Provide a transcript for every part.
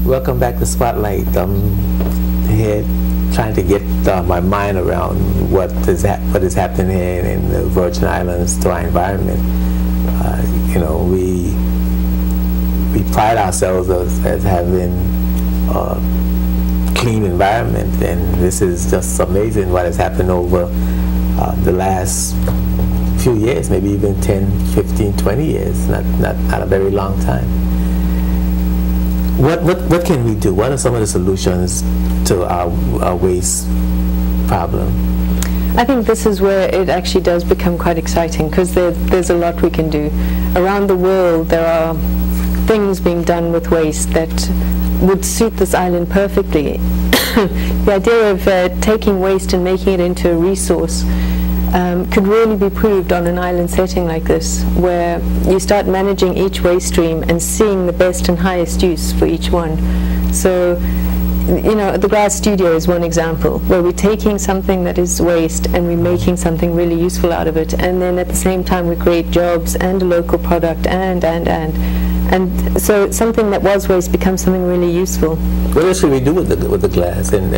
Welcome back to Spotlight. I'm here trying to get my mind around what is happening here in the Virgin Islands to our environment. You know, we pride ourselves as having a clean environment, and this is just amazing what has happened over the last few years, maybe even 10, 15, 20 years, not a very long time. What can we do? What are some of the solutions to our waste problem? I think this is where it actually does become quite exciting, because there's a lot we can do. Around the world there are things being done with waste that would suit this island perfectly. The idea of taking waste and making it into a resource could really be proved on an island setting like this, where you start managing each waste stream and seeing the best and highest use for each one. So, you know, the Grass Studio is one example, where we're taking something that is waste and we're making something really useful out of it, and then at the same time we create jobs and a local product and so something that was waste becomes something really useful. What else should we do with the glass and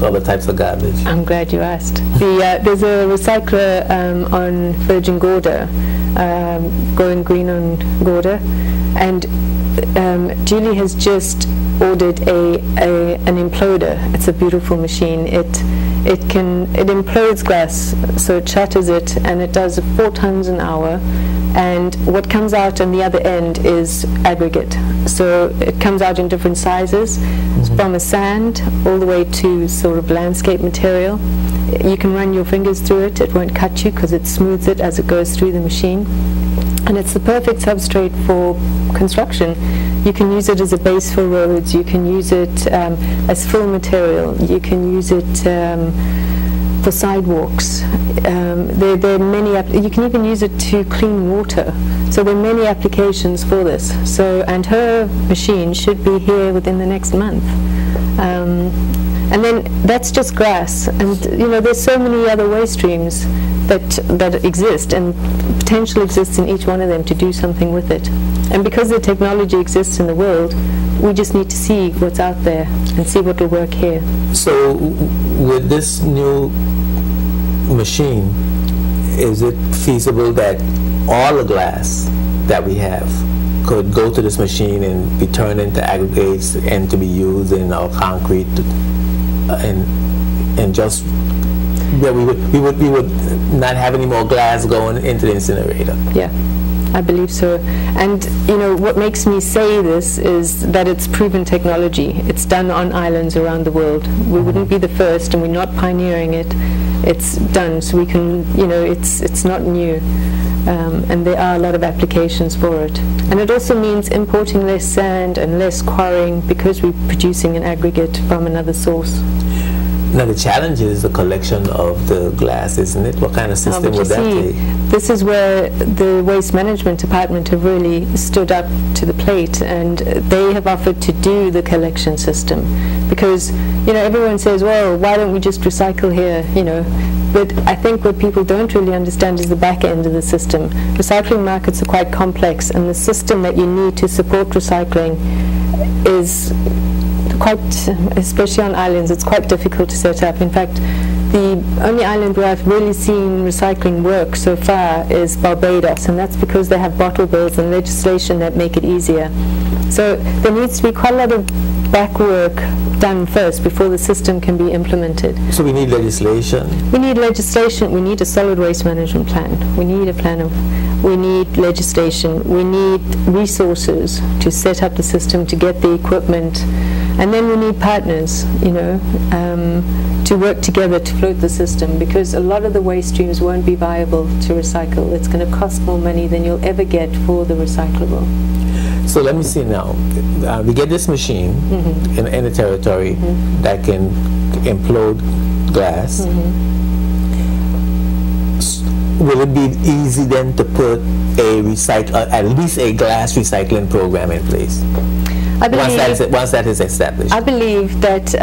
other types of garbage? I'm glad you asked. There's a recycler on Virgin Gorda, going green on Gorda, and Julie has just ordered an imploder. It's a beautiful machine. It implodes glass, so it shatters it, and it does 4 tons an hour. And what comes out on the other end is aggregate. So it comes out in different sizes, from a sand all the way to sort of landscape material. You can run your fingers through it. It won't cut you because it smooths it as it goes through the machine. And it's the perfect substrate for construction. You can use it as a base for roads. You can use it as fill material. You can use it for sidewalks. There are many. You can even use it to clean water. So there are many applications for this. So, and her machine should be here within the next month. And then that's just grass. And you know, there's so many other waste streams that exist, and potential exists in each one of them to do something with it. And because the technology exists in the world, we just need to see what's out there and see what will work here. So with this new machine, is it feasible that all the glass that we have could go to this machine and be turned into aggregates and to be used in our concrete, and just that we would not have any more glass going into the incinerator? Yeah, I believe so. And you know, what makes me say this is that it's proven technology. It's done on islands around the world. We wouldn't be the first, and we're not pioneering it. It's done, so we can, you know, it's not new. And there are a lot of applications for it. And it also means importing less sand and less quarrying, because we're producing an aggregate from another source. Now the challenge is the collection of the glass, isn't it? What kind of system would that take? This is where the Waste Management Department have really stood up to the plate, and they have offered to do the collection system. Because, you know, everyone says, well, why don't we just recycle here, you know? But I think what people don't really understand is the back end of the system. Recycling markets are quite complex, and the system that you need to support recycling is quite, especially on islands, it's quite difficult to set up. In fact, the only island where I've really seen recycling work so far is Barbados, and that's because they have bottle bills and legislation that make it easier. So there needs to be quite a lot of back work done first before the system can be implemented. So we need legislation? We need legislation. We need a solid waste management plan. We need a plan of, we need legislation. We need resources to set up the system, to get the equipment. And then we need partners, you know, to work together to float the system, because a lot of the waste streams won't be viable to recycle. It's going to cost more money than you'll ever get for the recyclable. So let me see now. We get this machine in the territory that can implode glass. Will it be easy then to put at least a glass recycling program in place? I believe, once that is established. I believe that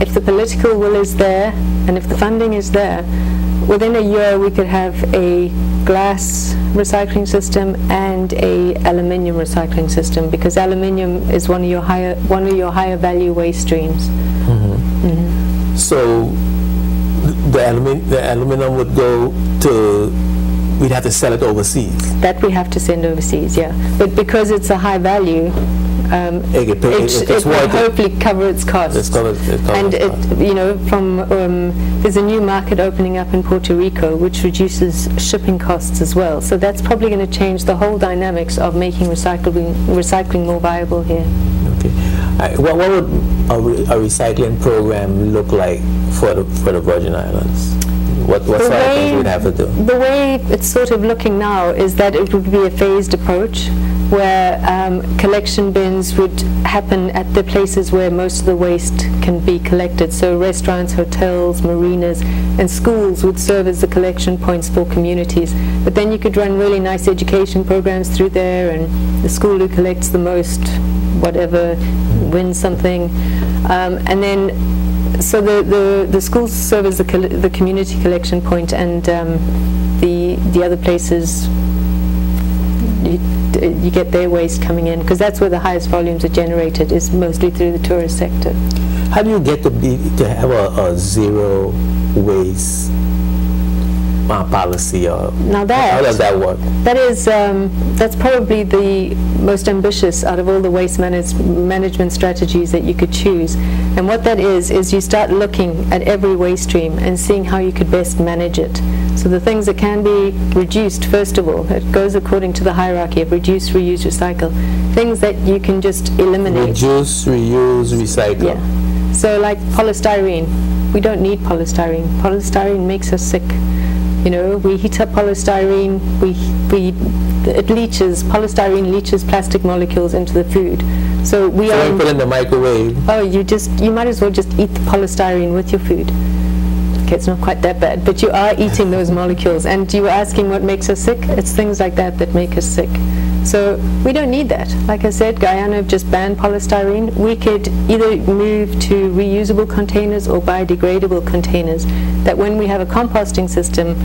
if the political will is there, and if the funding is there, within a year we could have a glass recycling system and a aluminium recycling system, because aluminium is one of your higher value waste streams. So the aluminum would go to, we'd have to sell it overseas. That we have to send overseas, yeah. But because it's a high value, it will hopefully cover its costs. And you know, there's a new market opening up in Puerto Rico which reduces shipping costs as well. So that's probably going to change the whole dynamics of making recycling more viable here. Okay. What would a recycling program look like for the Virgin Islands? What sort of things we'd have to do? The way it's sort of looking now is that it would be a phased approach, where collection bins would happen at the places where most of the waste can be collected. So restaurants, hotels, marinas, and schools would serve as the collection points for communities. But then you could run really nice education programs through there, and the school who collects the most, whatever, wins something. And then, so the schools serve as the community collection point, and the other places, you get their waste coming in, because that's where the highest volumes are generated, is mostly through the tourist sector. How do you get to have a zero waste policy, or now how does that work? That is, that's probably the most ambitious out of all the waste management strategies that you could choose. And what that is you start looking at every waste stream and seeing how you could best manage it. So the things that can be reduced, first of all, it goes according to the hierarchy of reduce, reuse, recycle. Things that you can just eliminate. Reduce, reuse, recycle. Yeah. So like polystyrene. We don't need polystyrene. Polystyrene makes us sick. You know, we heat up polystyrene, it leaches, polystyrene leaches plastic molecules into the food. So we are put in the microwave. Oh, you might as well just eat the polystyrene with your food. Okay, it's not quite that bad, but you are eating those molecules. And you were asking what makes us sick? It's things like that that make us sick. So we don't need that. Like I said, Guyana have just banned polystyrene. We could either move to reusable containers or biodegradable containers, that when we have a composting system,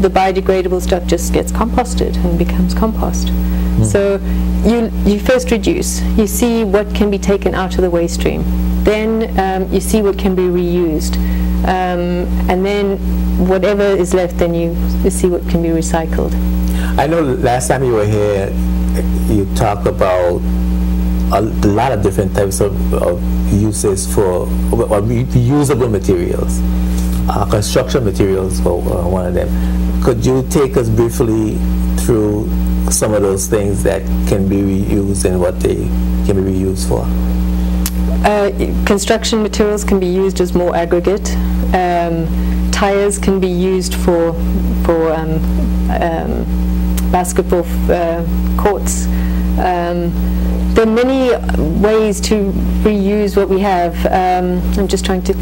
the biodegradable stuff just gets composted and becomes compost. So you first reduce. You see what can be taken out of the waste stream. Then you see what can be reused. And then whatever is left, then you see what can be recycled. I know last time you were here, you talked about a lot of different types of uses for reusable materials. Construction materials for one of them. Could you take us briefly through some of those things that can be reused and what they can be reused for? Construction materials can be used as more aggregate. Tires can be used for basketball courts. There are many ways to reuse what we have. I'm just trying to...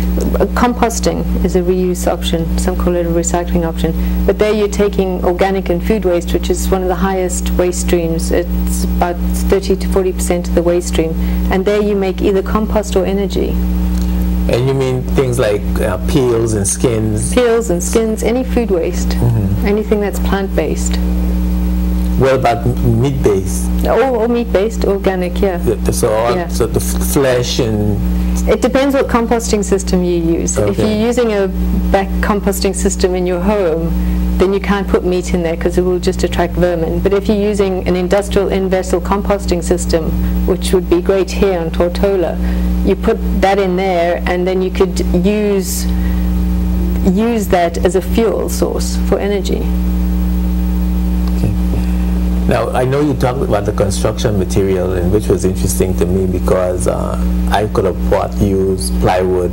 composting is a reuse option. Some call it a recycling option. But there you're taking organic and food waste, which is one of the highest waste streams. It's about 30 to 40% of the waste stream. And there you make either compost or energy. And you mean things like peels and skins? Peels and skins, any food waste. Anything that's plant-based. What about meat-based? Or meat-based, organic, yeah. So the flesh and... It depends what composting system you use. Okay. If you're using a back composting system in your home, then you can't put meat in there because it will just attract vermin. But if you're using an industrial in-vessel composting system, which would be great here on Tortola, you put that in there, and then you could use that as a fuel source for energy. Now, I know you talked about the construction material, and which was interesting to me because I could have used plywood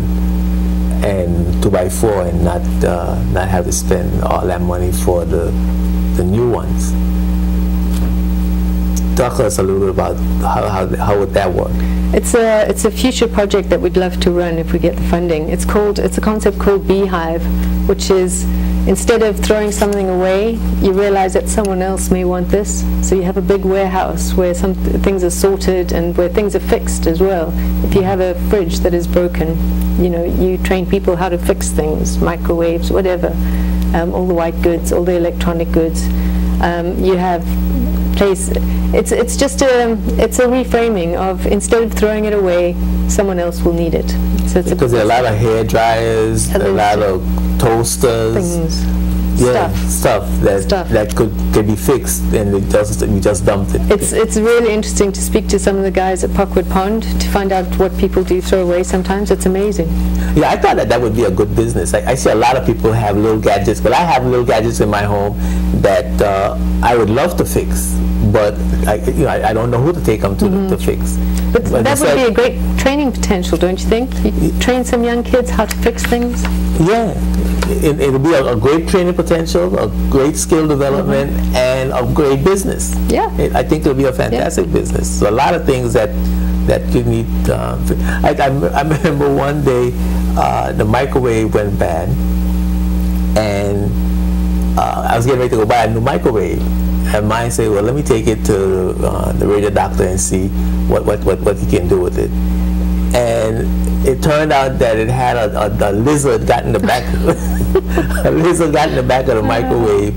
and 2x4 and not have to spend all that money for the new ones. talk to us a little bit about how would that work? It's a future project that we'd love to run if we get the funding. It's a concept called Beehive, which is, instead of throwing something away, you realize that someone else may want this. So you have a big warehouse where some things are sorted and where things are fixed as well. If you have a fridge that is broken, you train people how to fix things, microwaves, whatever, all the white goods, all the electronic goods. You have place. It's just it's a reframing of, instead of throwing it away, someone else will need it. So because there are a lot of hair dryers, a lot of toasters, things, stuff that could be fixed, and you just dumped it. It's really interesting to speak to some of the guys at Pockwood Pond to find out what people do throw away sometimes. It's amazing. Yeah, I thought that would be a good business. I see a lot of people have little gadgets, but I have little gadgets in my home that I would love to fix, but I don't know who to take them to fix. But that would be a great training potential, don't you think? You train some young kids how to fix things? Yeah, it would be a great training potential, a great skill development, and a great business. Yeah. I think it would be a fantastic business. So a lot of things that you need. I remember one day the microwave went bad, and I was getting ready to go buy a new microwave. And mine said, well, let me take it to the radio doctor and see what he can do with it. And it turned out that it had a lizard got in the back. A lizard got in the back of the microwave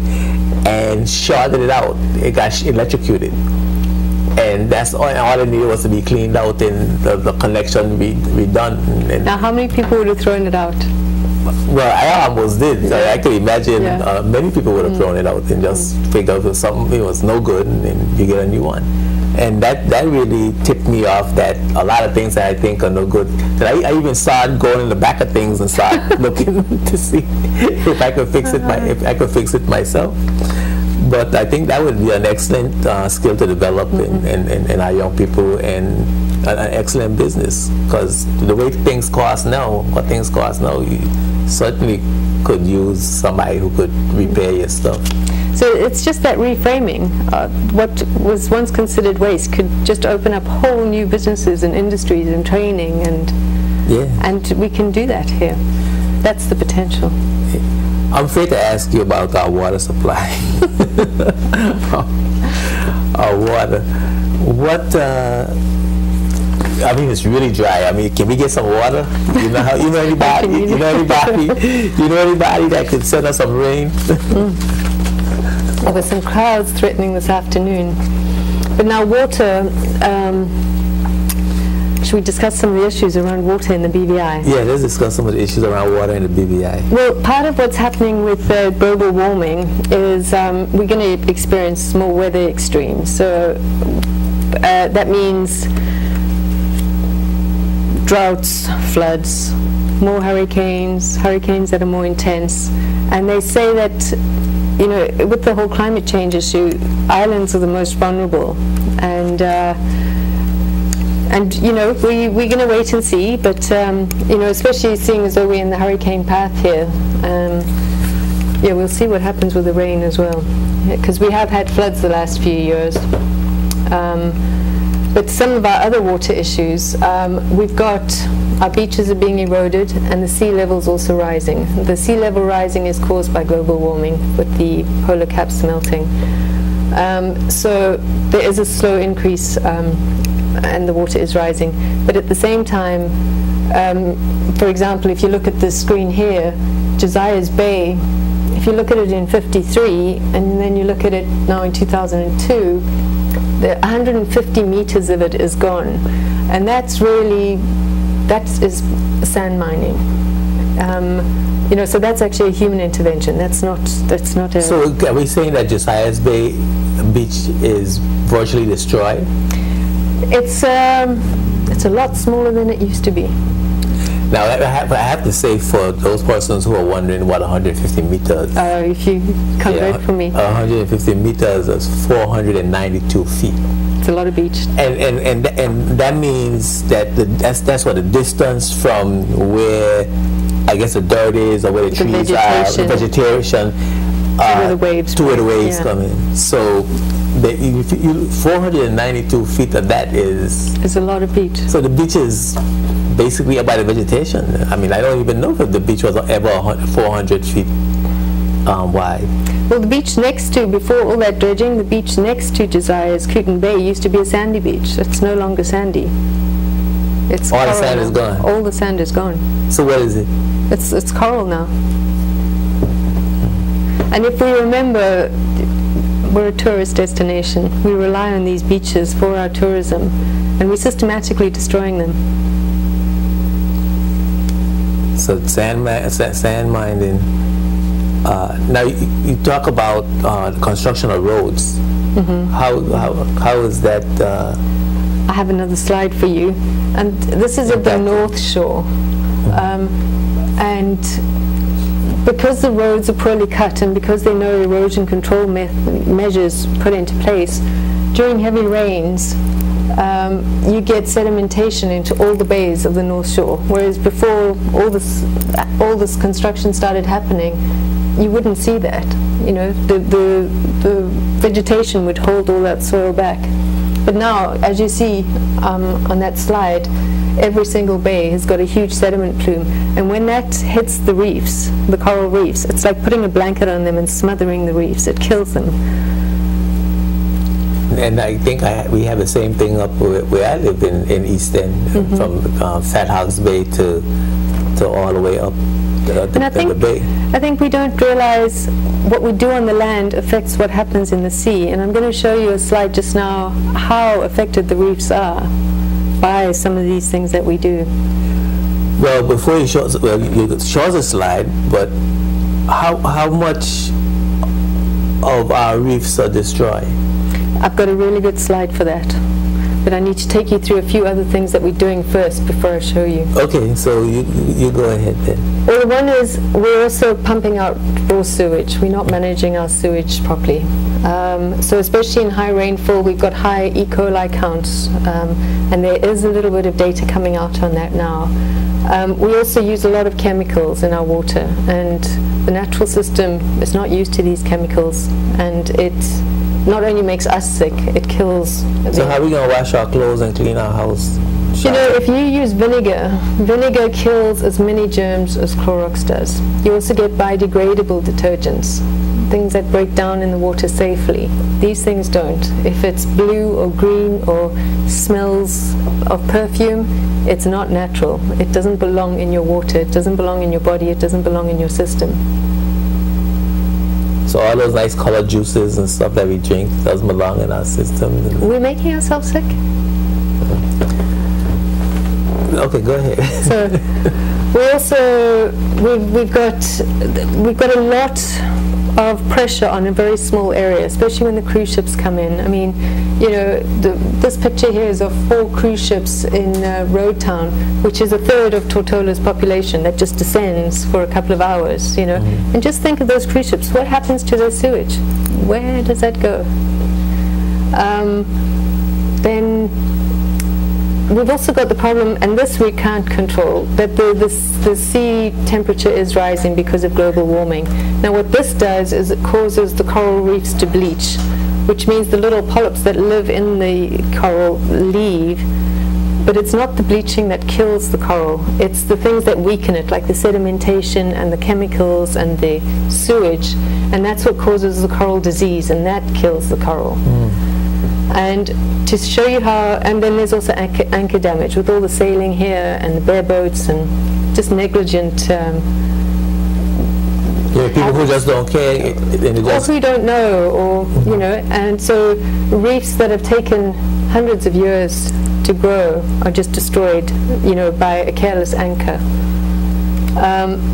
and shorted it out. It got electrocuted. And that's all it needed was to be cleaned out and the connection be done. And now, how many people would have thrown it out? Well, I almost did. So I can imagine many people would have thrown it out and just figured out something was no good, and then you get a new one. And that really tipped me off that a lot of things that I think are no good. That I even started going in the back of things and start looking to see if I could fix it myself. But I think that would be an excellent skill to develop in our young people, and an excellent business, because the way things cost now, you certainly could use somebody who could repair your stuff. So it's just that reframing. What was once considered waste could just open up whole new businesses and industries and training, and we can do that here. That's the potential. I'm afraid to ask you about our water supply. Our water. I mean, it's really dry. I mean, can we get some water? You know anybody that could send us some rain? There were some clouds threatening this afternoon. But now water, should we discuss some of the issues around water in the BVI? Yeah, let's discuss some of the issues around water in the BVI. Well, part of what's happening with global warming is we're going to experience more weather extremes. So that means droughts, floods, more hurricanes that are more intense. And they say that, with the whole climate change issue, islands are the most vulnerable. And we're going to wait and see, but especially seeing as though we're in the hurricane path here, we'll see what happens with the rain as well, because we have had floods the last few years. But some of our other water issues, we've got our beaches are being eroded, and the sea level's also rising. The sea level rising is caused by global warming with the polar caps melting. So there is a slow increase, and the water is rising. But at the same time, for example, if you look at the screen here, Josiah's Bay, if you look at it in '53, and then you look at it now in 2002, 150 meters of it is gone, and that is sand mining. So that's actually a human intervention. That's not a. So are we saying that Josiah's Bay beach is virtually destroyed? It's a lot smaller than it used to be. Now I have to say, for those persons who are wondering what 150 meters. If you convert for me. 150 meters is 492 feet. It's a lot of beach. And that means that that's what the distance from where I guess the dirt is, or where the trees are, the vegetation, to where the waves come in. So 492 feet of that is... It's a lot of beach. So the beach is basically about the vegetation. I mean, I don't even know if the beach was ever 400 feet wide. Well, the beach next to, before all that dredging, the beach next to Josiah's, Kooten Bay, used to be a sandy beach. It's no longer sandy. It's all the coral sand now. is gone? All the sand is gone. So what is it? It's coral now. And if we remember, we're a tourist destination. We rely on these beaches for our tourism, and we're systematically destroying them. So sand mining. Now you talk about construction of roads. Mm-hmm. How is that? I have another slide for you, and this is at the North Shore, and because the roads are poorly cut and because there are no erosion control measures put into place, during heavy rains you get sedimentation into all the bays of the North Shore, whereas before all this construction started happening, you wouldn't see that. You know, the vegetation would hold all that soil back. But now, as you see on that slide, every single bay has got a huge sediment plume, and when that hits the reefs, the coral reefs, it's like putting a blanket on them and smothering the reefs. It kills them. And I think we have the same thing up where I live in East End, mm-hmm. from Fat Hogs Bay to all the way up the bay. I think we don't realize what we do on the land affects what happens in the sea, and I'm going to show you a slide just now how affected the reefs are by some of these things that we do. Well, before you show us, you show us a slide, but how much of our reefs are destroyed? I've got a really good slide for that, but I need to take you through a few other things that we're doing first before I show you. Okay, so you go ahead then. Well, one is we're also pumping out raw sewage. We're not managing our sewage properly. So especially in high rainfall, we've got high E. coli counts, and there is a little bit of data coming out on that now. We also use a lot of chemicals in our water, and the natural system is not used to these chemicals, and it not only makes us sick, it kills. So how are we going to wash our clothes and clean our house? You know, if you use vinegar kills as many germs as Clorox does. You also get biodegradable detergents, things that break down in the water safely. These things don't. If it's blue or green or smells of perfume, it's not natural. It doesn't belong in your water, it doesn't belong in your body, it doesn't belong in your system. So all those nice colored juices and stuff that we drink doesn't belong in our system. We're making ourselves sick. Okay, go ahead. So we also we've got a lot of pressure on a very small area, especially when the cruise ships come in. I mean, you know, this picture here is of 4 cruise ships in Road Town, which is a third of Tortola's population that just descends for a couple of hours, you know. Mm-hmm. And just think of those cruise ships. What happens to their sewage? Where does that go? Then we've also got the problem, and this we can't control, that the sea temperature is rising because of global warming. Now what this does is it causes the coral reefs to bleach, which means the little polyps that live in the coral leave, but it's not the bleaching that kills the coral, it's the things that weaken it, like the sedimentation and the chemicals and the sewage, and that's what causes the coral disease, and that kills the coral. And to show you how, and then there's also anchor damage with all the sailing here and the bareboats and just negligent. People who just don't care. Or who don't know, or you know, and so reefs that have taken hundreds of years to grow are just destroyed, you know, by a careless anchor.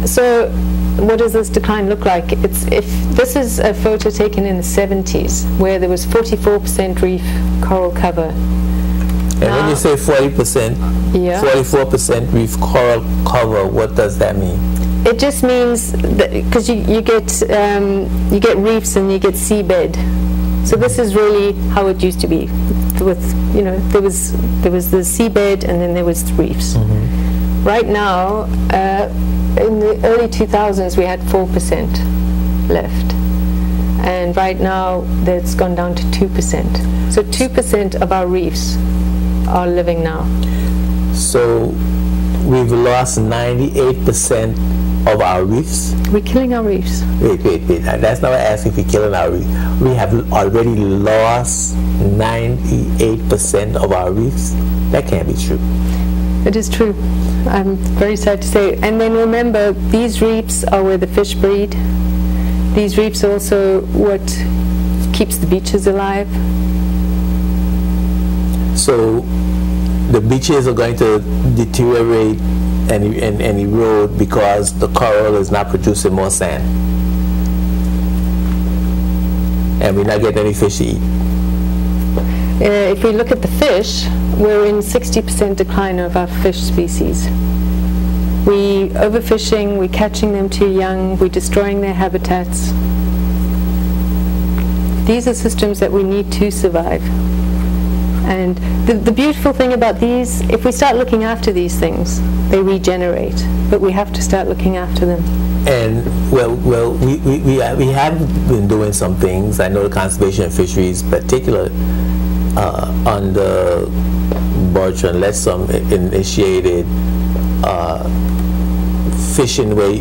So what does this decline look like? This is a photo taken in the 70s where there was 44% reef coral cover. And when you say 40%, yeah, 44% reef coral cover, what does that mean? It just means that because you get reefs and you get seabed. So this is really how it used to be. With, you know, there was the seabed and then there was the reefs. Mm-hmm. Right now, in the early 2000s, we had 4% left, and right now that's gone down to 2%. So 2% of our reefs are living now. So we've lost 98% of our reefs. We're killing our reefs. Wait. That's not what I asked if we're killing our reefs. We have already lost 98% of our reefs. That can't be true. It is true. I'm very sad to say. And then remember, these reefs are where the fish breed. These reefs are also what keeps the beaches alive. So the beaches are going to deteriorate and erode because the coral is not producing more sand. And we're not getting any fish to eat. If we look at the fish, we're in 60% decline of our fish species. We overfishing, we're catching them too young, we're destroying their habitats. These are systems that we need to survive. And the beautiful thing about these, if we start looking after these things, they regenerate. But we have to start looking after them. And we have been doing some things. I know the Conservation of Fisheries, particularly under Bertrand Letsom, initiated fishing way,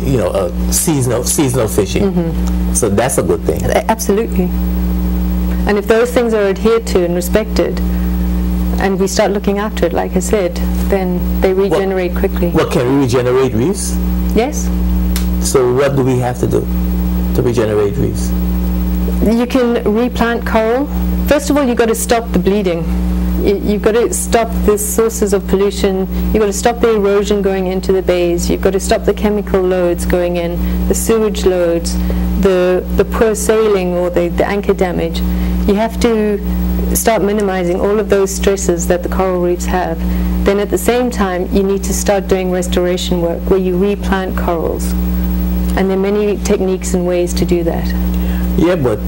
seasonal fishing. Mm-hmm. So that's a good thing. Absolutely. And if those things are adhered to and respected, and we start looking after it, like I said, then they regenerate quickly. Well, can we regenerate reefs? Yes. So what do we have to do to regenerate reefs? You can replant coral. First of all, you've got to stop the bleeding. You've got to stop the sources of pollution. You've got to stop the erosion going into the bays. You've got to stop the chemical loads going in, the sewage loads, the poor sailing or the anchor damage. You have to start minimizing all of those stresses that the coral reefs have. Then at the same time, you need to start doing restoration work where you replant corals. And there are many techniques and ways to do that. Yeah, but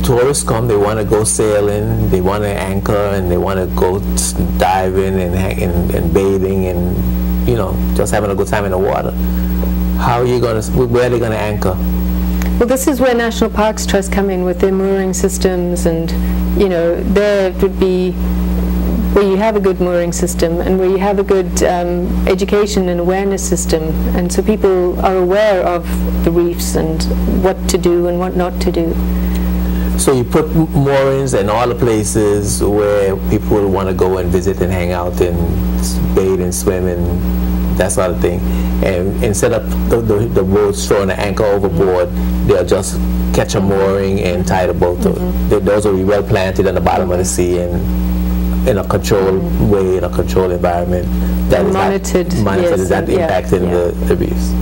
tourists come, they want to go sailing, they want to anchor, and they want to go diving and bathing and just having a good time in the water. How are you going to, where are they going to anchor? Well, this is where National Parks Trust come in with their mooring systems, and there would be where you have a good mooring system and where you have a good education and awareness system, and so people are aware of the reefs and what to do and what not to do. So you put moorings in all the places where people will want to go and visit and hang out and bathe and swim and that sort of thing. And instead of the boats throwing an anchor overboard, they'll just catch a mooring and tie the boat to it. Those will be well planted on the bottom of the sea and in a controlled way, in a controlled environment that is monitored, is not impacting the reefs.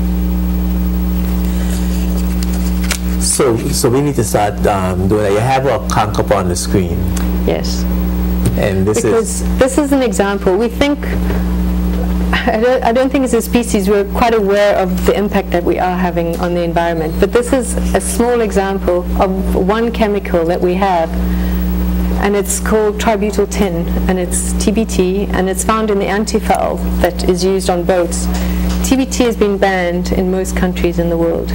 So we need to start doing that. You have a conch up on the screen. Yes. And this is an example. We think, I don't think as a species we're quite aware of the impact that we are having on the environment. But this is a small example of one chemical that we have, and it's called tributyl tin, and it's TBT, and it's found in the antifoul that is used on boats. TBT has been banned in most countries in the world,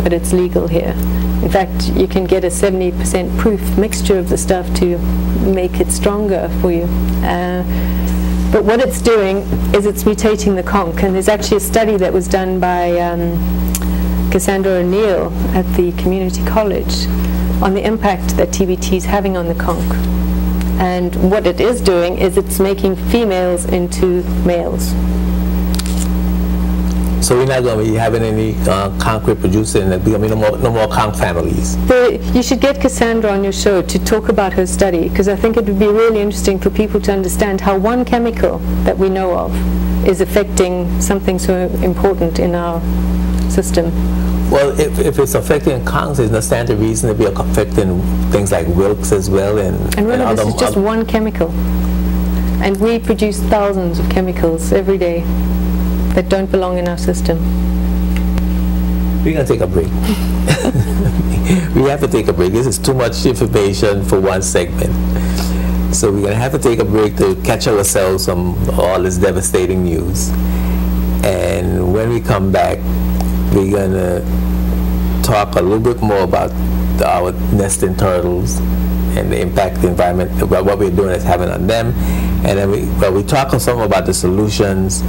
but it's legal here. In fact, you can get a 70% proof mixture of the stuff to make it stronger for you. But what it's doing is it's mutating the conch, and there's actually a study that was done by Cassandra O'Neill at the community college on the impact that TBT is having on the conch. And what it is doing is it's making females into males. So we're not going to be having any conch reproducing, no more conch families. You should get Cassandra on your show to talk about her study, because I think it would be really interesting for people to understand how one chemical that we know of is affecting something so important in our system. Well, if it's affecting conchs, there's no standard reason to be affecting things like wilks as well. And remember, this is just one chemical. And we produce thousands of chemicals every day that don't belong in our system. We're going to take a break. We have to take a break. This is too much information for one segment. So we're going to have to take a break to catch ourselves from all this devastating news. And when we come back, we're going to talk a little bit more about our nesting turtles and the impact the environment, what we're doing is having on them. And then we talk some about the solutions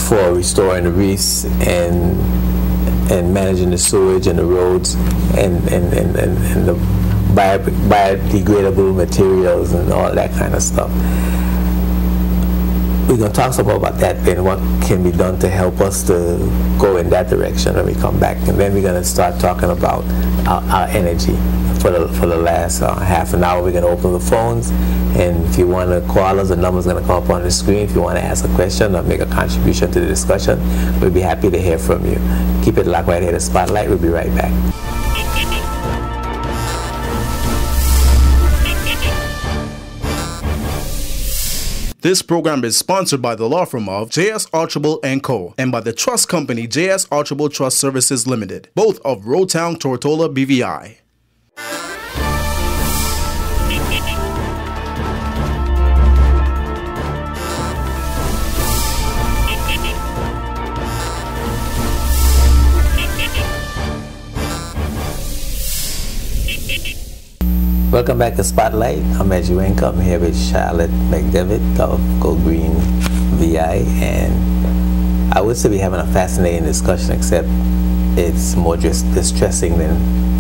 for restoring the reefs and managing the sewage and the roads and the biodegradable materials and all that kind of stuff. We're going to talk some more about that and what can be done to help us to go in that direction when we come back. And then we're going to start talking about our energy. For the last half an hour, we're going to open the phones. And if you want to call us, the number's going to come up on the screen. If you want to ask a question or make a contribution to the discussion, we'll be happy to hear from you. Keep it locked right here to Spotlight. We'll be right back. This program is sponsored by the law firm of J.S. Archibald & Co. and by the trust company J.S. Archibald Trust Services Limited, both of Roadtown, Tortola, BVI. Welcome back to Spotlight. I'm Edgy Wink. I'm here with Charlotte McDevitt of Go Green VI, and I would say we're having a fascinating discussion, except it's more just distressing than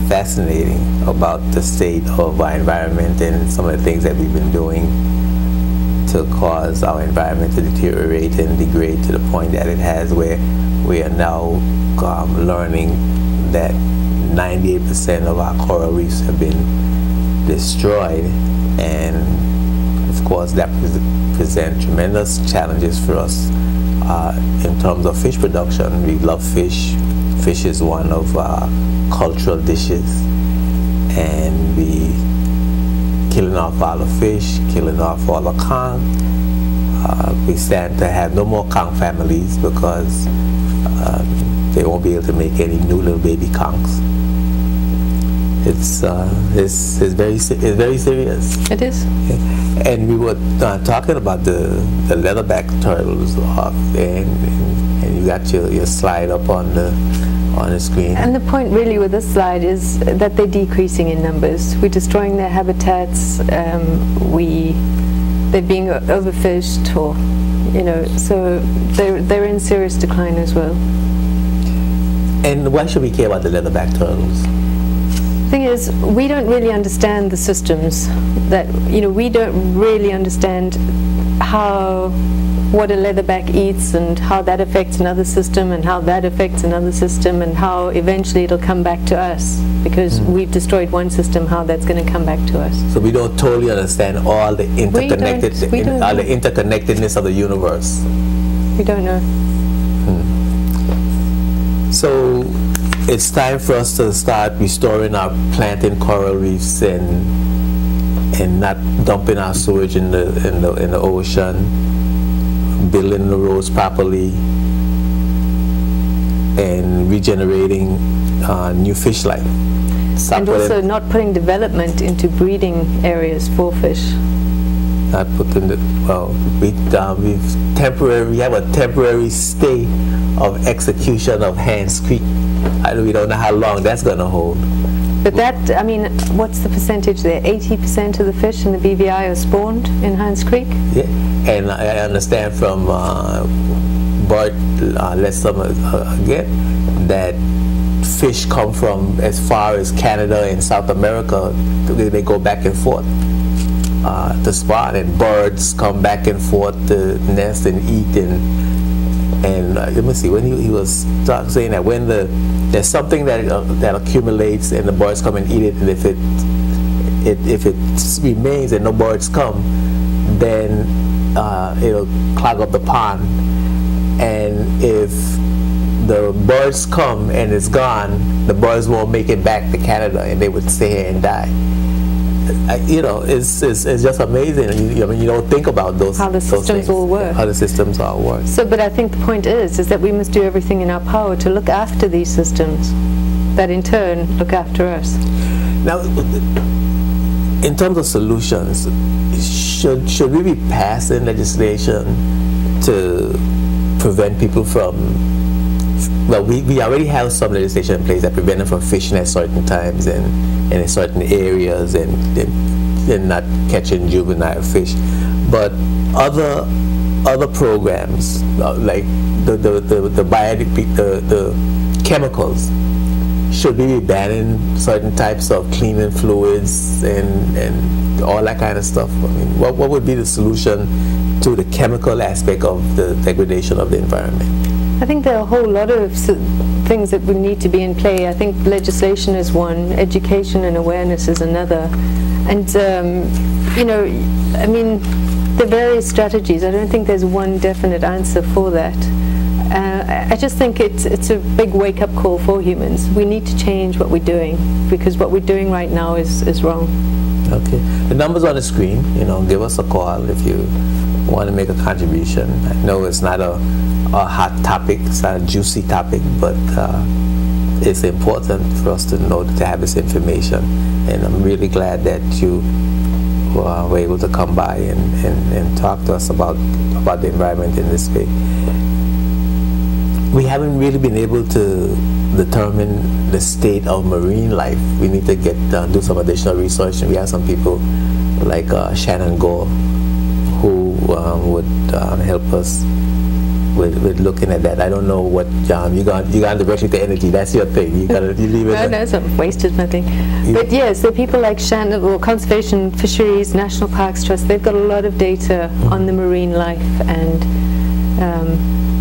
fascinating about the state of our environment and some of the things that we've been doing to cause our environment to deteriorate and degrade to the point that it has, where we are now learning that 98% of our coral reefs have been destroyed, and of course that presents tremendous challenges for us in terms of fish production. We love fish. Fish is one of our cultural dishes, and we killing off all the fish, killing off all the conch. We stand to have no more conch families because they won't be able to make any new little baby conchs. It's very serious. It is. And we were talking about the leatherback turtles, and you got your slide up on the screen. And the point really with this slide is that they're decreasing in numbers. We're destroying their habitats. They're being overfished, or so they're in serious decline as well. And why should we care about the leatherback turtles? The thing is, we don't really understand the systems that, we don't really understand what a leatherback eats and how that affects another system and how that affects another system and how eventually it'll come back to us, because we've destroyed one system, how that's going to come back to us. So we don't totally understand all the interconnectedness of the universe. We don't know. So it's time for us to start restoring our planting coral reefs and not dumping our sewage in the ocean, building the roads properly, and regenerating new fish life. And also not putting development into breeding areas for fish. Not putting we have a temporary stay of execution of Hans Creek. We don't know how long that's going to hold. But what's the percentage there? 80% of the fish in the BVI are spawned in Hans Creek? Yeah, and I understand from Bart again that fish come from as far as Canada and South America. They go back and forth to spawn, and birds come back and forth to nest and eat. And let me see, when he was saying that when there's something that accumulates and the birds come and eat it, and if it remains and no birds come, then it'll clog up the pond. And if the birds come and it's gone, the birds won't make it back to Canada, and they would stay here and die. It's just amazing. You don't think about those how the systems all work. How the systems all work. So, but I think the point is that we must do everything in our power to look after these systems, that in turn look after us. Now, in terms of solutions, should we be passing legislation to prevent people from well, we already have some legislation in place that prevent them from fishing at certain times and in certain areas and not catching juvenile fish. But other programs like the chemicals, should we be banning certain types of cleaning fluids and all that kind of stuff? I mean, what would be the solution to the chemical aspect of the degradation of the environment? I think there are a whole lot of things that would need to be in play. I think legislation is one, education and awareness is another. And, you know, I mean, the various strategies, I don't think there's one definite answer for that. I just think it's a big wake-up call for humans. We need to change what we're doing, because what we're doing right now is wrong. Okay. The number's on the screen. You know, give us a call if you want to make a contribution. I know it's not a hot topic, it's not a juicy topic, but it's important for us to know, to have this information. And I'm really glad that you were able to come by and talk to us about the environment in this way. We haven't really been able to determine the state of marine life. We need to do some additional research, and we have some people like Shannon Gore who would help us with looking at that. I don't know what you got directly to energy. That's your thing. You leave it. No, I've wasted my thing. But yes, there are people like Shannon, or Conservation Fisheries National Parks Trust. They've got a lot of data on the marine life, and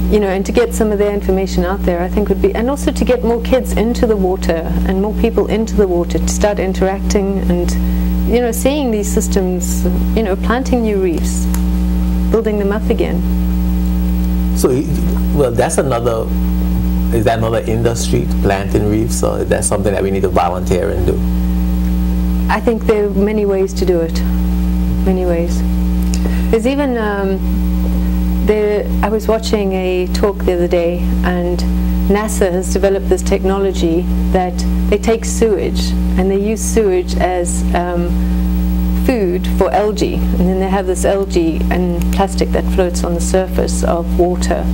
you know, and to get some of their information out there, I think would be, and also to get more kids into the water and more people into the water to start interacting and, you know, seeing these systems, you know, planting new reefs, building them up again. So, well, that's another, is that another industry, planting reefs, or is that something that we need to volunteer and do? I think there are many ways to do it, many ways. There's even, I was watching a talk the other day, and NASA has developed this technology that they take sewage and they use sewage as food for algae, and then they have this algae and plastic that floats on the surface of water,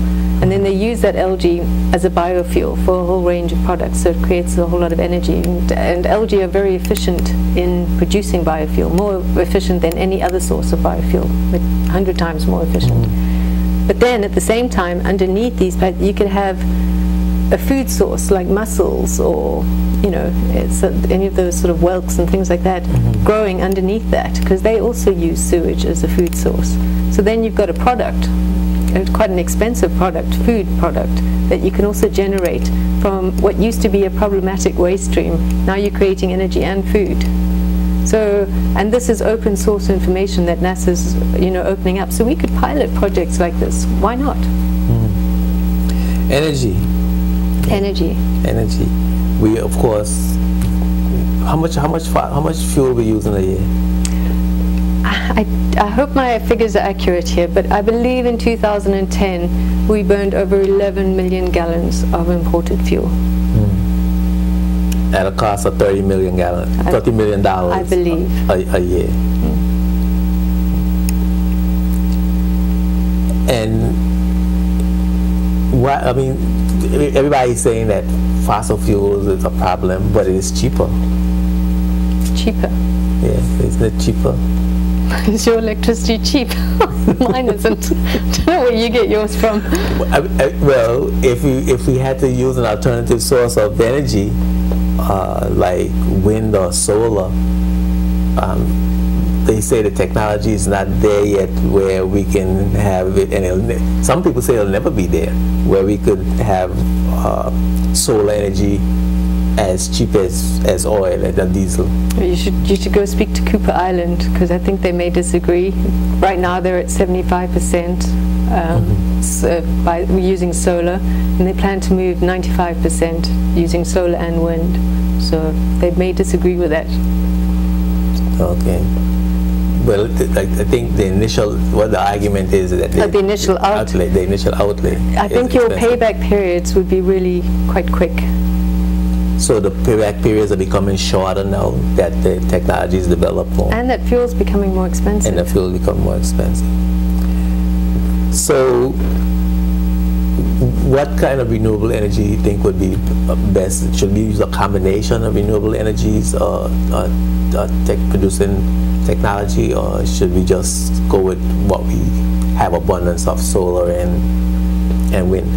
and then they use that algae as a biofuel for a whole range of products, so it creates a whole lot of energy, and algae are very efficient in producing biofuel, more efficient than any other source of biofuel, but 100 times more efficient. But then at the same time, underneath these, you could have a food source like mussels, or, you know, any of those sort of whelks and things like that growing underneath that, because they also use sewage as a food source. So then you've got a product, quite an expensive product, food product, that you can also generate from what used to be a problematic waste stream. Now you're creating energy and food. So, and this is open source information that NASA's, you know, opening up. So we could pilot projects like this. Why not? Energy. Energy. Energy. We, of course, how much fuel we use in a year? I hope my figures are accurate here, but I believe in 2010 we burned over 11 million gallons of imported fuel. At a cost of $30 million, I believe, a year. And what, I mean, everybody's saying that fossil fuels is a problem, but it is cheaper. Cheaper? Yeah, isn't it cheaper? Is your electricity cheap? Mine isn't. I don't know where you get yours from. Well, if we had to use an alternative source of energy, like wind or solar, they say the technology is not there yet where we can have it, and some people say it'll never be there, where we could have solar energy as cheap as oil and diesel. You should go speak to Cooper Island, because I think they may disagree. Right now they're at 75% by using solar, and they plan to move 95% using solar and wind. So they may disagree with that. Okay. Well, I think the initial, what the argument is that the initial outlay. The initial outlay. I think your payback periods would be really quite quick. So the payback periods are becoming shorter now that the technology is developed more. And that fuel's becoming more expensive. And the fuel is becoming more expensive. So what kind of renewable energy you think would be best? Should we use a combination of renewable energies or producing technology, or should we just go with what we have abundance of, solar and wind?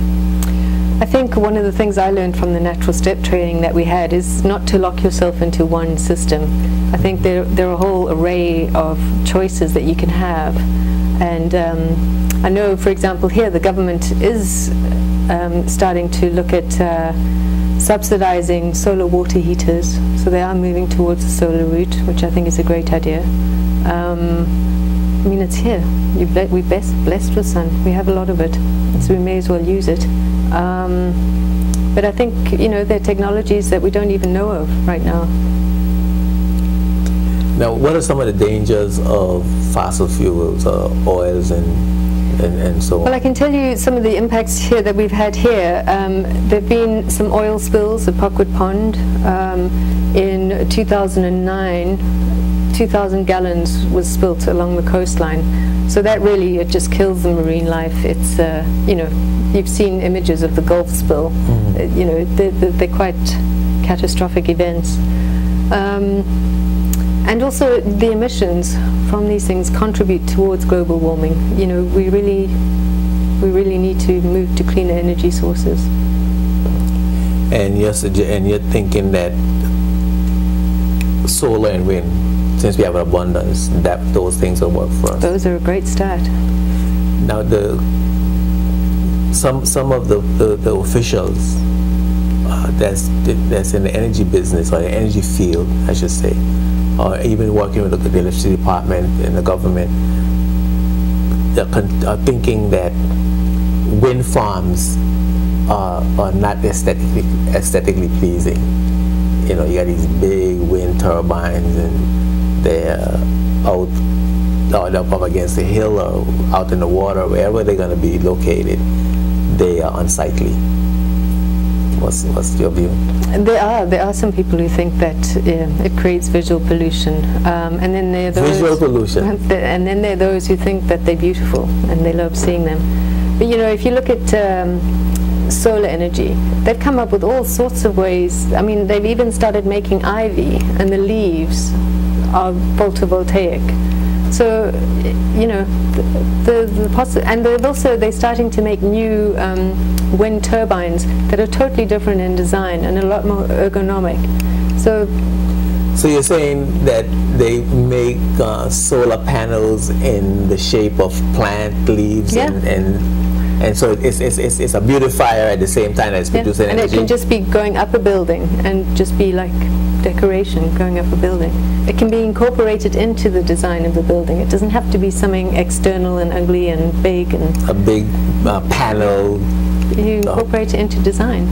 I think one of the things I learned from the natural step training that we had is not to lock yourself into one system. I think there are a whole array of choices that you can have, and I know, for example, here the government is starting to look at subsidizing solar water heaters, so they are moving towards the solar route, which I think is a great idea. I mean, it's here. We're blessed with sun. We have a lot of it, so we may as well use it. But I think, you know, there are technologies that we don't even know of right now. Now, what are some of the dangers of fossil fuels, oils, and so on? Well, I can tell you some of the impacts here that we've had here. There have been some oil spills at Parkwood Pond. In 2009, 2,000 gallons was spilt along the coastline. So that really, it just kills the marine life. It's, you know, you've seen images of the Gulf spill. You know, they're quite catastrophic events. And also the emissions from these things contribute towards global warming. You know, we really need to move to cleaner energy sources. And you're thinking that solar and wind, since we have abundance, that those things will work for us. Those are a great start. Now, some of the officials that's in the energy business, or the energy field, I should say, or even working with the electricity department and the government, are thinking that wind farms are not aesthetically pleasing. You know, you got these big wind turbines, and they're out up against the hill or out in the water, wherever they're going to be located, they are unsightly. What's your view? There are some people who think that it creates visual pollution, and then there are those visual pollution, and then there are those who think that they're beautiful and they love seeing them. But you know, if you look at solar energy, they've come up with all sorts of ways. I mean, they've even started making ivy, and the leaves are photovoltaic. So, you know, and they're starting to make new wind turbines that are totally different in design and a lot more ergonomic. So you're saying that they make solar panels in the shape of plant leaves, yeah. and so it's a beautifier at the same time as producing energy. And it can just be going up a building and just be like decoration going up a building. It can be incorporated into the design of the building. It doesn't have to be something external and ugly and big and a big panel. You incorporate it into design.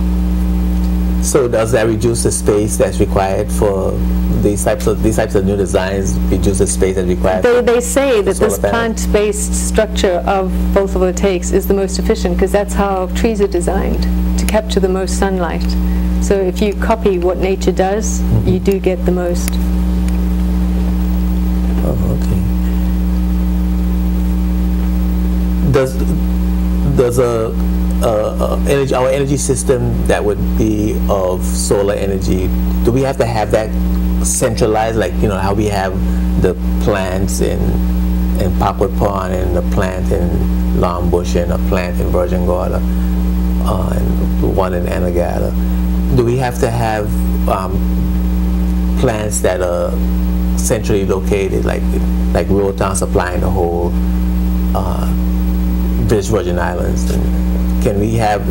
So does that reduce the space that's required for these types of new designs? Reduce the space that's required. They say that this plant-based structure of photovoltaics is the most efficient, because that's how trees are designed, to capture the most sunlight. So if you copy what nature does, you do get the most. Oh, okay. Does our energy system that would be of solar energy, do we have to have that centralized, like, you know, how we have the plants in Parkwood Pond, and the plant in Longbush, and a plant in Virgin Gorda, and the one in Anegada? Do we have to have plants that are centrally located, like Rotown supplying the whole British Virgin Islands? And can we have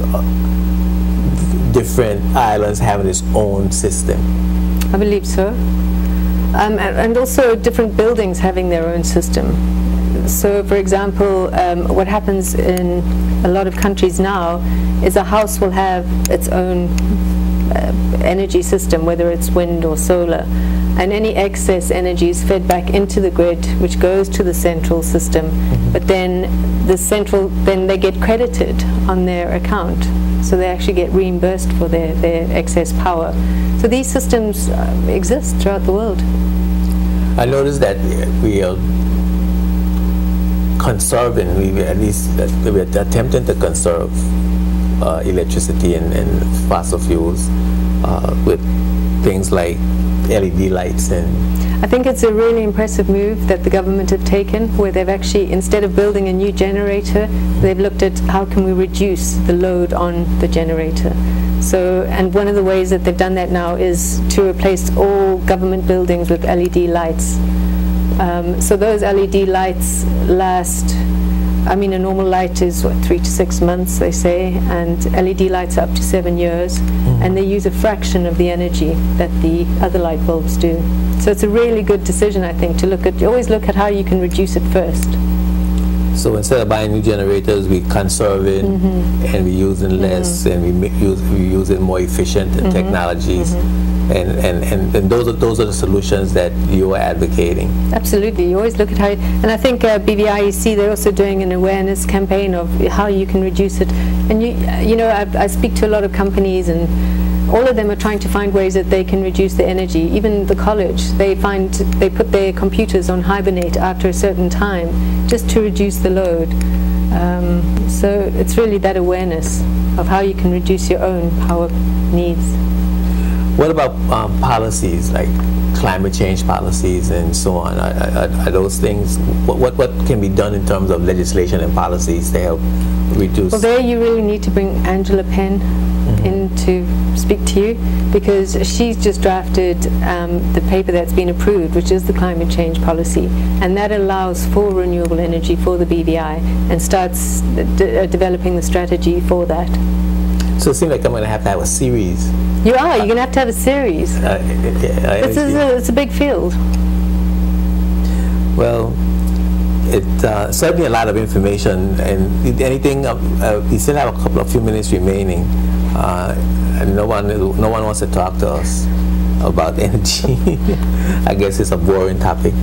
different islands having its own system? I believe so. And also different buildings having their own system. So, for example, what happens in a lot of countries now is a house will have its own energy system, whether it's wind or solar, and any excess energy is fed back into the grid, which goes to the central system. But then then they get credited on their account, so they actually get reimbursed for their excess power. So these systems exist throughout the world. I noticed that we are conserving. We're attempting to conserve electricity and fossil fuels with things like LED lights. And I think it's a really impressive move that the government have taken, where they've actually, instead of building a new generator, they've looked at how can we reduce the load on the generator. So, and one of the ways that they've done that now is to replace all government buildings with LED lights. So those LED lights last, I mean, a normal light is what, 3 to 6 months, they say, and LED lights are up to 7 years, and they use a fraction of the energy that the other light bulbs do. So it's a really good decision, I think, to look at. You always look at how you can reduce it first. So instead of buying new generators, we conserve it, and we're using less, and we're using more efficient technologies, and those are the solutions that you are advocating. Absolutely, you always look at how, and I think BVIEC, they're also doing an awareness campaign of how you can reduce it. And you know, I speak to a lot of companies, and all of them are trying to find ways that they can reduce their energy. Even the college, they put their computers on hibernate after a certain time just to reduce the load. So it's really that awareness of how you can reduce your own power needs. What about policies like climate change policies and so on? Are those things, what can be done in terms of legislation and policies to help reduce? Well, there you really need to bring Angela Penn in to speak to you, because she's just drafted the paper that's been approved, which is the climate change policy, and that allows for renewable energy for the BVI and starts developing the strategy for that. So it seems like I'm going to have a series. You are. You're going to have a series. It's a big field. Well, it's certainly a lot of information, and anything. We still have a few minutes remaining, and no one wants to talk to us about energy. I guess it's a boring topic,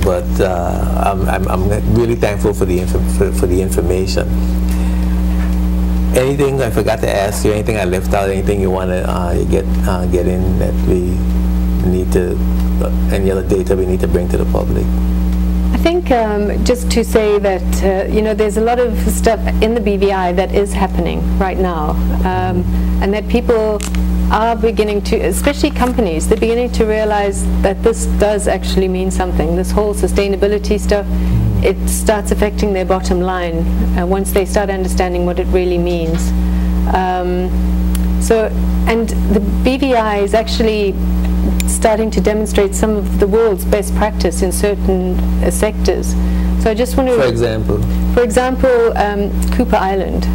but I'm really thankful for the information. Anything I forgot to ask you? Anything I left out? Anything you want to get in that we need to? Any other data we need to bring to the public? I think just to say that you know, there's a lot of stuff in the BVI that is happening right now, and that people are beginning to, especially companies, they're beginning to realize that this does actually mean something. This whole sustainability stuff, it starts affecting their bottom line once they start understanding what it really means. And the BVI is actually starting to demonstrate some of the world's best practice in certain sectors. So I just want to... For example, Cooper Island.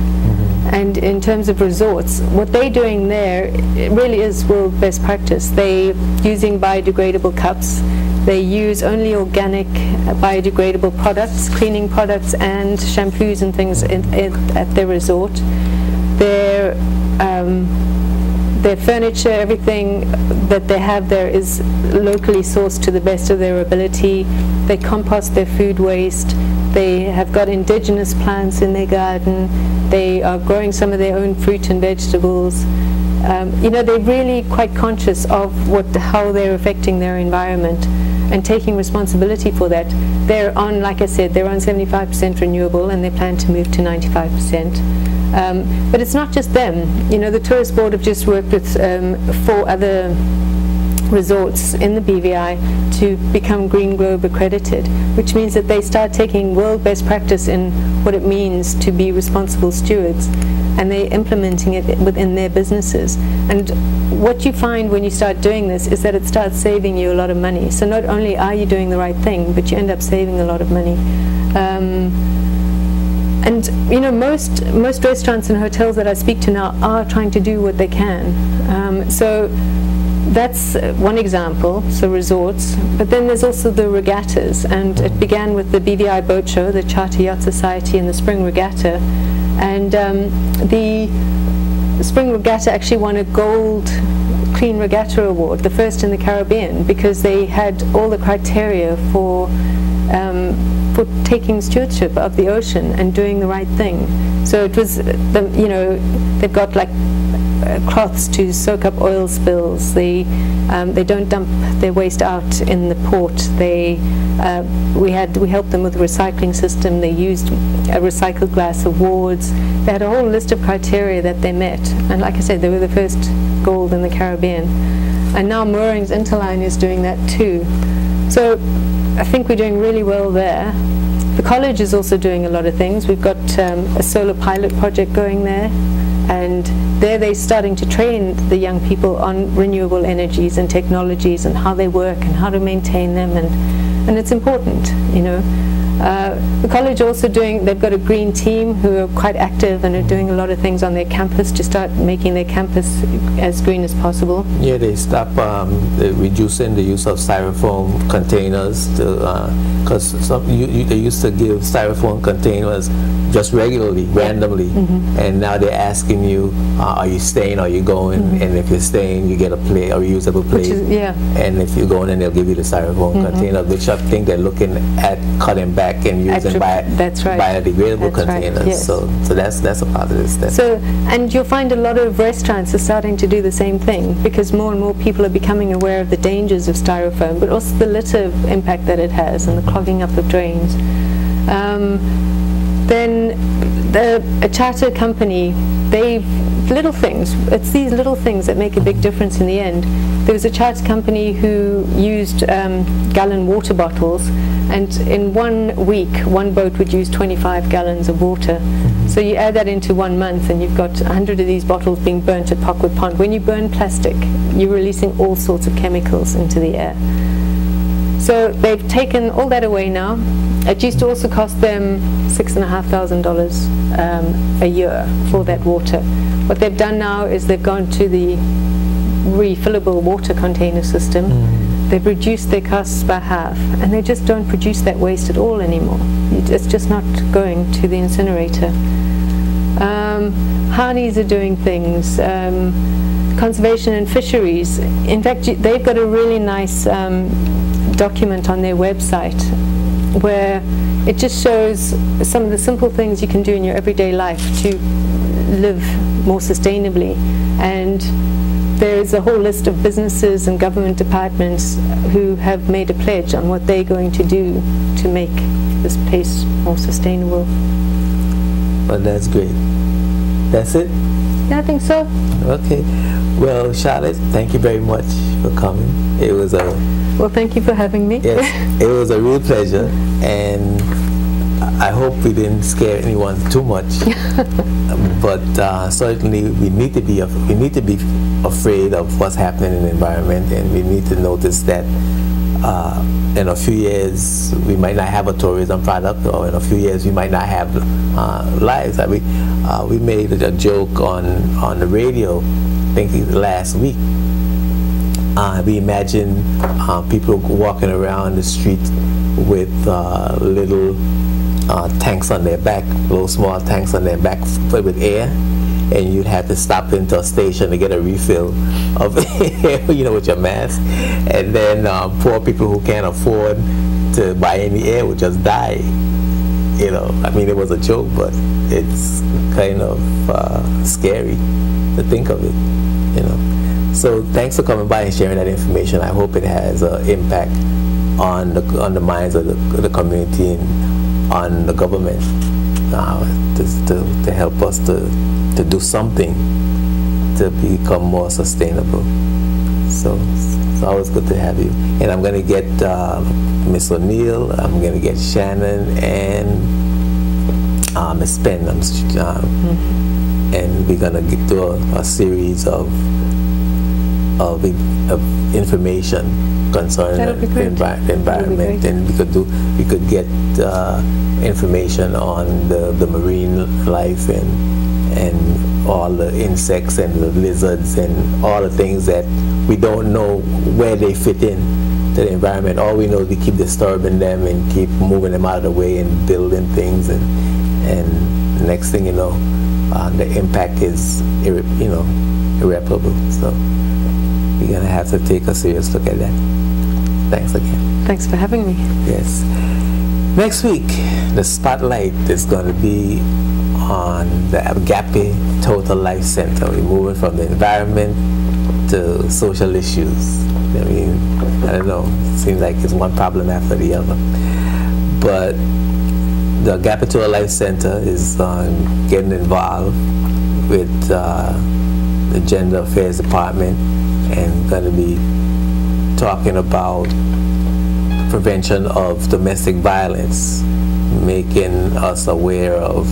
And in terms of resorts, what they're doing there, it really is world best practice. They're using biodegradable cups. They use only organic biodegradable products, cleaning products and shampoos and things at their resort. Their furniture, everything that they have there is locally sourced to the best of their ability. They compost their food waste. They have got indigenous plants in their garden. They are growing some of their own fruit and vegetables. You know, they're really quite conscious of how they're affecting their environment and taking responsibility for that. They're on, like I said, they're on 75% renewable, and they plan to move to 95%. But it's not just them. You know, the Tourist Board have just worked with 4 other resorts in the BVI to become Green Globe accredited, which means that they start taking world best practice in what it means to be responsible stewards, and they're implementing it within their businesses. And what you find when you start doing this is that it starts saving you a lot of money. So not only are you doing the right thing, but you end up saving a lot of money. And you know, most restaurants and hotels that I speak to now are trying to do what they can. So that's one example, so resorts. But then there's also the regattas, and it began with the BVI Boat Show, the Charter Yacht Society, and the Spring Regatta. And the Spring Regatta actually won a gold Clean Regatta Award, the first in the Caribbean, because they had all the criteria for taking stewardship of the ocean and doing the right thing. So it was, you know, they've got like cloths to soak up oil spills. They don't dump their waste out in the port. We helped them with a recycling system. They used a recycled glass awards. They had a whole list of criteria that they met. And like I said, they were the first gold in the Caribbean. And now Moorings Interline is doing that too. So I think we're doing really well there. The college is also doing a lot of things. We've got a solar pilot project going there, and there they're starting to train the young people on renewable energies and technologies and how they work and how to maintain them, and it's important, you know. The college also they've got a green team who are quite active and are doing a lot of things on their campus to start making their campus as green as possible. Yeah, they stop reducing the use of styrofoam containers, because they used to give styrofoam containers just regularly, randomly, and now they're asking you, are you staying, are you going, and if you're staying, you get a plate, or reusable plate, and if you're going, then they'll give you the styrofoam container, which I think they're looking at cutting back and using biodegradable containers. Right, yes. So that's a positive step. So, and you'll find a lot of restaurants are starting to do the same thing, because more and more people are becoming aware of the dangers of styrofoam, but also the litter impact that it has and the clogging up of drains. Then a charter company, little things, it's these little things that make a big difference in the end. There was a charter company who used gallon water bottles, and in 1 week, one boat would use 25 gallons of water. So you add that into 1 month, and you've got 100 of these bottles being burnt at Pockwood Pond. When you burn plastic, you're releasing all sorts of chemicals into the air. So they've taken all that away now. It used to also cost them $6,500 a year for that water. What they've done now is they've gone to the refillable water container system. They've reduced their costs by half, and they just don't produce that waste at all anymore. It's just not going to the incinerator. Harneys are doing things. Conservation and fisheries. In fact, they've got a really nice document on their website where it just shows some of the simple things you can do in your everyday life to live more sustainably. And there's a whole list of businesses and government departments who have made a pledge on what they're going to do to make this place more sustainable. Well, that's great. That's it? Yeah, I think so. Okay. Well, Charlotte, thank you very much for coming. It was well, thank you for having me. Yes, it was a real pleasure, and I hope we didn't scare anyone too much. But certainly we need to be afraid of what's happening in the environment, and we need to notice that in a few years we might not have a tourism product, or in a few years we might not have lives. I mean, we made a joke on the radio, I think last week. We imagine people walking around the street with little tanks on their back, little small tanks on their back filled with air, and you'd have to stop into a station to get a refill of air, you know, with your mask. And then poor people who can't afford to buy any air would just die. You know, I mean, it was a joke, but it's kind of scary to think of it, you know. So thanks for coming by and sharing that information. I hope it has an impact on the minds of the community and on the government to help us to do something to become more sustainable. So it's always good to have you. And I'm going to get Miss O'Neill, I'm going to get Shannon and Miss Penn, and we're going to do a series of information concerning the environment, and we could get information on the marine life and all the insects and the lizards and all the things that we don't know where they fit in to the environment. All we know is we keep disturbing them and keep moving them out of the way and building things, and the next thing you know, the impact is irreparable. So we're going to have to take a serious look at that. Thanks again. Thanks for having me. Yes. Next week, the spotlight is going to be on the Agape Total Life Center. We're moving from the environment to social issues. I mean, I don't know, it seems like it's one problem after the other. But the Agape Total Life Center is getting involved with the Gender Affairs Department and going to be talking about prevention of domestic violence, making us aware of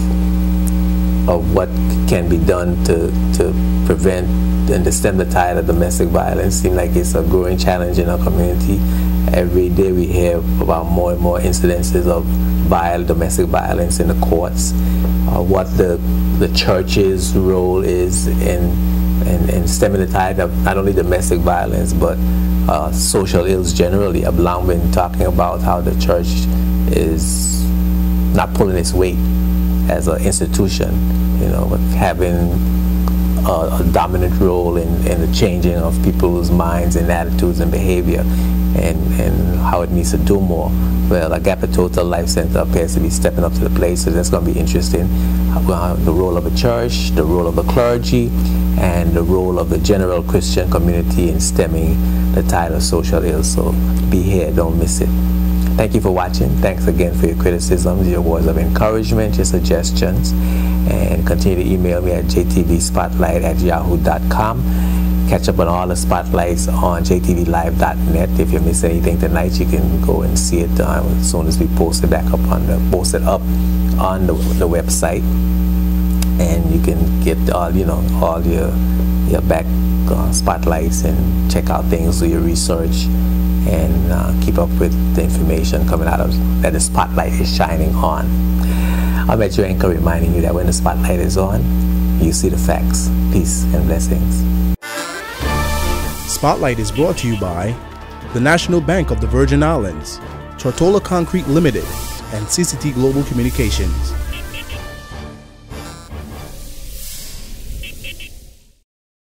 what can be done to prevent and to stem the tide of domestic violence. Seems like it's a growing challenge in our community. Every day we hear about more and more incidences of domestic violence in the courts. What the church's role is in stemming the tide of not only domestic violence but social ills generally. I've long been talking about how the church is not pulling its weight as an institution, you know, having a dominant role in the changing of people's minds and attitudes and behavior, and how it needs to do more. Well, Agape Total Life Center appears to be stepping up to the plate, so that's going to be interesting. The role of the church, the role of the clergy, and the role of the general Christian community in stemming the tide of social ills. So be here, don't miss it. Thank you for watching. Thanks again for your criticisms, your words of encouragement, your suggestions, and continue to email me at jtvspotlight@yahoo.com. Catch up on all the spotlights on jtvlive.net. If you miss anything tonight, you can go and see it as soon as we post it up on the website, and you can get all your back spotlights and check out things, do your research, and keep up with the information coming out of that the spotlight is shining on. I'm at your anchor reminding you that when the spotlight is on, you see the facts. Peace and blessings. Spotlight is brought to you by the National Bank of the Virgin Islands, Tortola Concrete Limited, and CCT Global Communications.